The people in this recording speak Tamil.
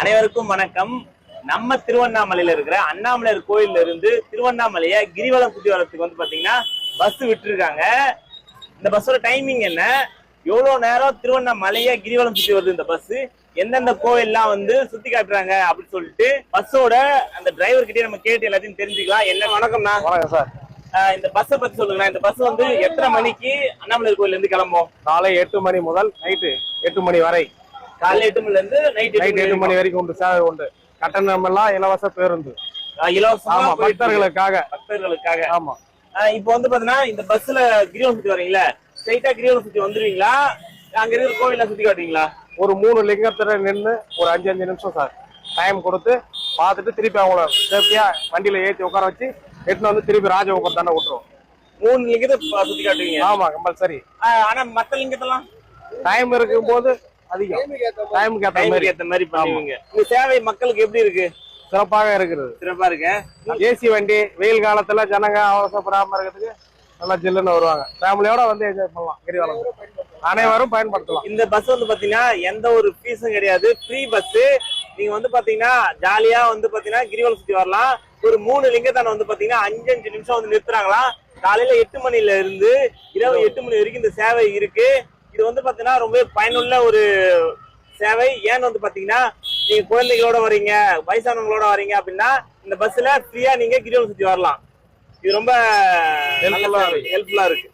அனைவருக்கும் வணக்கம். நம்ம திருவண்ணாமலையில இருக்கிற அண்ணாமலையார் கோயில்ல இருந்து திருவண்ணாமலைய கிரிவலம் சுத்தி வரதுக்கு வந்து பாத்தீங்கன்னா பஸ் விட்டுருக்காங்க. இந்த பஸ்ஸோட டைமிங் என்ன, எவ்வளவு நேரம் திருவண்ணாமலைய கிரிவலம் சுத்தி வருது இந்த பஸ், எந்தெந்த கோயில்லாம் வந்து சுத்தி காட்டுறாங்க அப்படின்னு சொல்லிட்டு பஸ்ஸோட அந்த டிரைவர் கிட்டே நம்ம கேட்டு எல்லாத்தையும் தெரிஞ்சுக்கலாம். என்ன வணக்கம்ண்ணா. வணக்கம் சார். இந்த பஸ்ஸை பத்தி சொல்லுங்கண்ணா. இந்த பஸ் வந்து எத்தனை மணிக்கு அண்ணாமலையார் கோயில்ல இருந்து கிளம்பும்? காலை 8 மணி முதல் நைட்டு 8 மணி வரை. காலைல 8 மணில இருந்து நைட் 8 மணி வரைக்கும் உண்டு. சேவை உண்டு. கட்டணம் எல்லாம் இலவச பேருந்து. இலவசமா பக்தர்களுக்காக. ஆமா. இப்போ வந்து பாத்தீங்கன்னா இந்த பஸ்ல கிரிவலம் சுத்தி வரீங்களா, ஸ்ட்ரைட்டா கிரிவலம் சுத்தி வந்துருவீங்களா, அங்க இருக்கிற கோயில சுத்தி காட்டுவீங்களா? ஒரு 3 லிங்கத்துல நின்று ஒரு 5 நிமிஷம் சார் டைம் கொடுத்து பார்த்துட்டு திருப்பி அவங்கள சேஃப்டியா வண்டியில ஏற்றி உட்கார வச்சு எட்டுன்னு வந்து திருப்பி ராஜ உட்கார தானே விட்டுருவோம். 3 லிங்கத்தை சுத்தி காட்டுவீங்க? ஆமா, கம்பல்சரி. ஆனா மத்த லிங்கத்தெல்லாம் டைம் இருக்கும் போது அதிகம் டைமுக்கு ஏத்த மாதிரி பண்ணுவீங்க. இந்த சேவை மக்களுக்கு எப்படி இருக்கு? சிறப்பாக இருக்கிறது. சிறப்பா இருக்கு. ஏசி வண்டி, வெயில் காலத்துல ஜனங்க அவசரப்படாம இருக்கிறதுக்கு நல்லா ஜில்லுன்னு வருவாங்க. ஃபேமிலியோட வந்து என்ஜாய் பண்ணலாம். கிரிவலம் அனைவரும் பயன்படுத்தலாம். இந்த பஸ் வந்து பாத்தீங்கன்னா எந்த ஒரு ஃபீஸும் கிடையாது, ஃப்ரீ பஸ். நீங்க வந்து பாத்தீங்கன்னா ஜாலியா வந்து பாத்தீங்கன்னா கிரிவலம் சுத்தி வரலாம். ஒரு 3 லிங்கத்தான வந்து பாத்தீங்கன்னா 5 நிமிஷம் வந்து நிறுத்துறாங்களா. காலையில 8 மணில இருந்து இரவு 8 மணி வரைக்கும் இந்த சேவை இருக்கு. இது வந்து பாத்தீங்கன்னா ரொம்ப பயனுள்ள ஒரு சேவை. ஏன்னு வந்து பாத்தீங்கன்னா நீங்க குழந்தைகளோட வரீங்க, வயசானவங்களோட வரீங்க அப்படின்னா இந்த பஸ்ல ஃப்ரீயா நீங்க கிரிவலம் சுத்தி வரலாம். இது ரொம்ப ஹெல்ப்ஃபுல்லா இருக்கு.